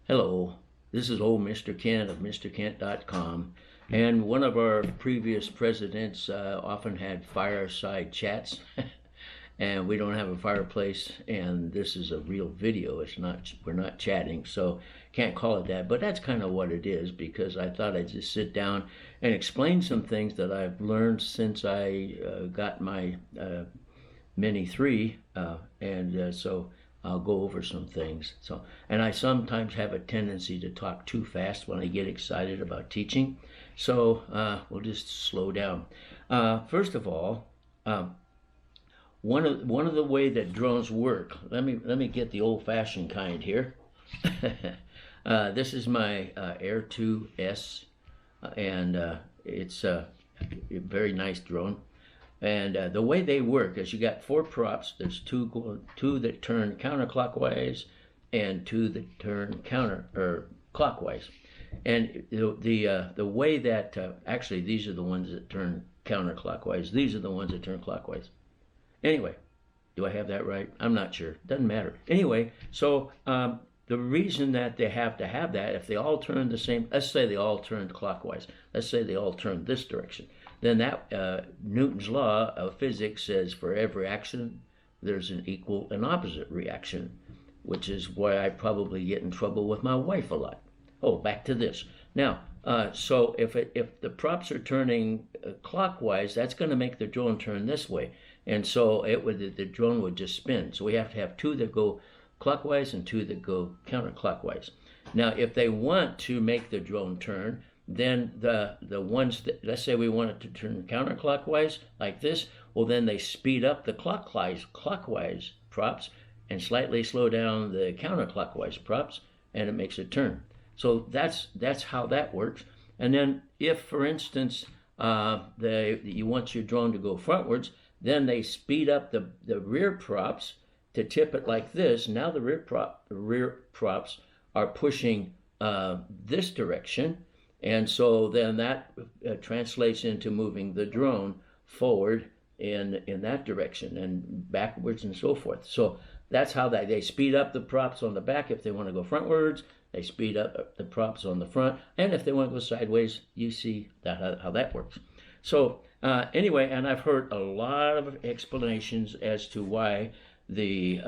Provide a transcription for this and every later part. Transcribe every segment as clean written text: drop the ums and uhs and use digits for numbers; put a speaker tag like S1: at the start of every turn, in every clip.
S1: Hello, this is old Mr. Kent of MrKent.com, and one of our previous presidents often had fireside chats, and we don't have a fireplace, and this is a real video. It's not, we're not chatting, so can't call it that, but that's kind of what it is, because I thought I'd just sit down and explain some things that I've learned since I got my Mini 3, so I'll go over some things. And I sometimes have a tendency to talk too fast when I get excited about teaching. So we'll just slow down. First of all, one of the way that drones work. Let me get the old-fashioned kind here. This is my Air 2S, and it's a very nice drone. And the way they work is you got four props. There's two that turn counterclockwise and two that turn clockwise. And the way that actually these are the ones that turn counterclockwise. These are the ones that turn clockwise. Anyway, do I have that right? I'm not sure. Doesn't matter. Anyway, so the reason that they have to have that, if they all turn the same, let's say they all turned clockwise. Let's say they all turned this direction. Then that Newton's law of physics says for every action there's an equal and opposite reaction, which is why I probably get in trouble with my wife a lot. Oh, back to this. Now, so if the props are turning clockwise, that's going to make the drone turn this way, and so the drone would just spin. So we have to have two that go clockwise and two that go counterclockwise. Now, if they want to make the drone turn, then the ones that, let's say we want it to turn counterclockwise like this, well, then they speed up the clockwise props and slightly slow down the counterclockwise props, and it makes it turn. So that's how that works. And then if, for instance, you want your drone to go frontwards, then they speed up the rear props to tip it like this. Now the rear props are pushing this direction. And so then that translates into moving the drone forward in that direction and backwards and so forth. So that's how they speed up the props on the back if they want to go frontwards. They speed up the props on the front. And if they want to go sideways, you see how that works. So anyway, and I've heard a lot of explanations as to why the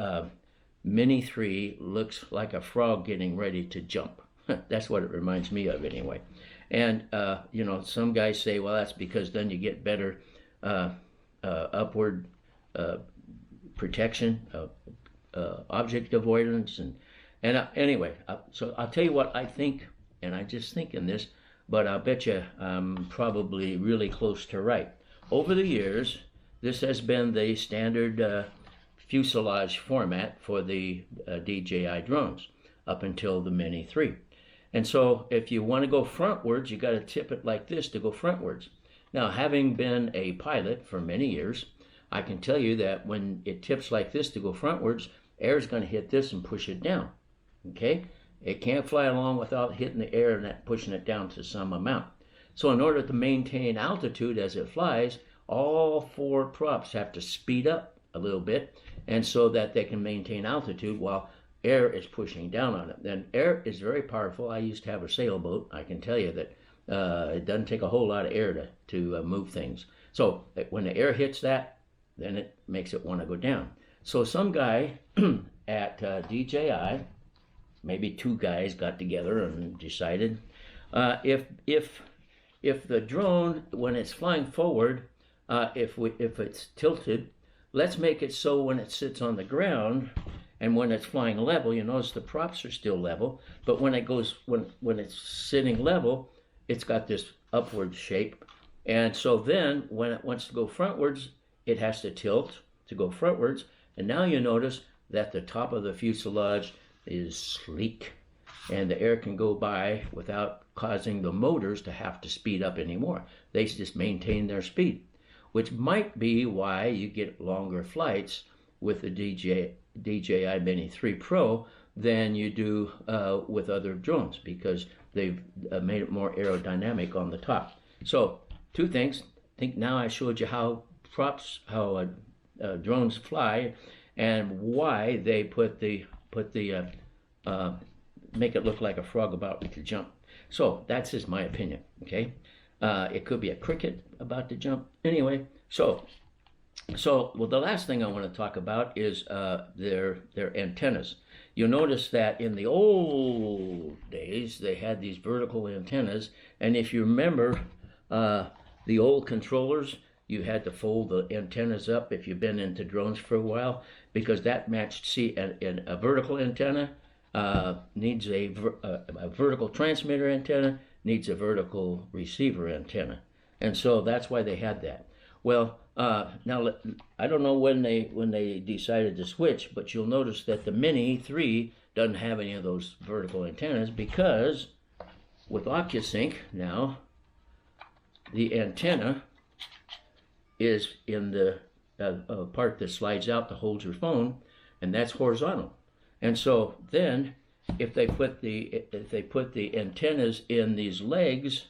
S1: Mini 3 looks like a frog getting ready to jump. That's what it reminds me of anyway. And, some guys say, well, that's because then you get better upward protection, object avoidance. And anyway, so I'll tell you what I think, and I just think in this, but I'll bet you I'm probably really close to right. Over the years, this has been the standard fuselage format for the DJI drones up until the Mini 3. And so if you want to go frontwards, you got to tip it like this to go frontwards. Now, having been a pilot for many years, I can tell you that when it tips like this to go frontwards, air is going to hit this and push it down. Okay? It can't fly along without hitting the air and pushing it down to some amount. So in order to maintain altitude as it flies, all four props have to speed up a little bit, and so that they can maintain altitude while air is pushing down on it. Then air is very powerful. I used to have a sailboat. I can tell you that it doesn't take a whole lot of air to move things. So when the air hits that, then it makes it want to go down. So some guy at DJI, maybe two guys got together and decided if the drone, when it's flying forward, if it's tilted, let's make it so when it sits on the ground and when it's flying level, you notice the props are still level, but when it's sitting level, it's got this upward shape. And so then when it wants to go frontwards, it has to tilt to go frontwards. And now you notice that the top of the fuselage is sleek, and the air can go by without causing the motors to have to speed up anymore. They just maintain their speed, which might be why you get longer flights with the DJI Mini 3 Pro than you do with other drones, because they've made it more aerodynamic on the top. So two things. I think now I showed you how drones fly and why they put the make it look like a frog about to jump. So that's just my opinion. Okay, it could be a cricket about to jump. Anyway, so well, the last thing I want to talk about is their antennas. You'll notice that in the old days they had these vertical antennas, and if you remember the old controllers, you had to fold the antennas up if you've been into drones for a while, because that matched. See, a vertical antenna needs a vertical transmitter antenna, needs a vertical receiver antenna, and so that's why they had that. Well, now I don't know when they decided to switch, but you'll notice that the Mini 3 doesn't have any of those vertical antennas, because with OcuSync now, the antenna is in the part that slides out to hold your phone, and that's horizontal. And so then, if they put the antennas in these legs,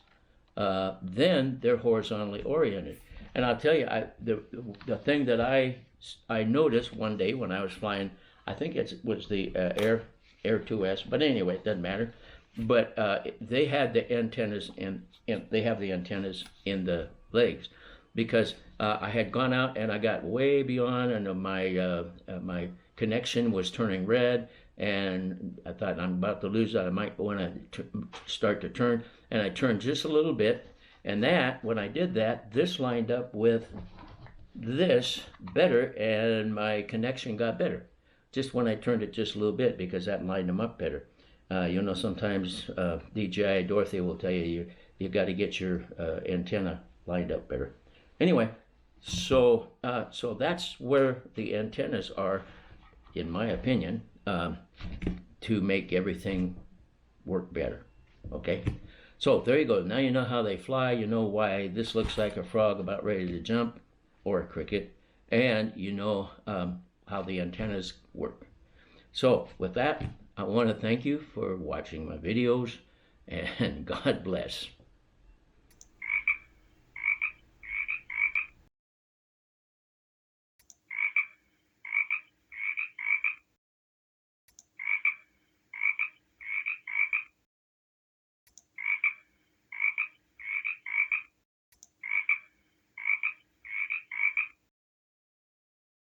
S1: then they're horizontally oriented. And I'll tell you, the thing that I noticed one day when I was flying, I think it was the Air 2S, but anyway, it doesn't matter. But they had the antennas they have the antennas in the legs, because I had gone out and I got way beyond, and my connection was turning red, and I thought, I'm about to lose that. I might want to start to turn, and I turned just a little bit, and when I did that, this lined up with this better, and my connection got better. Just when I turned it just a little bit, because that lined them up better. Sometimes DJI Dorothy will tell you got to get your antenna lined up better. Anyway, so that's where the antennas are, in my opinion, to make everything work better. Okay, so there you go. Now you know how they fly. You know why this looks like a frog about ready to jump, or a cricket, and you know how the antennas work. So with that, I want to thank you for watching my videos, and God bless.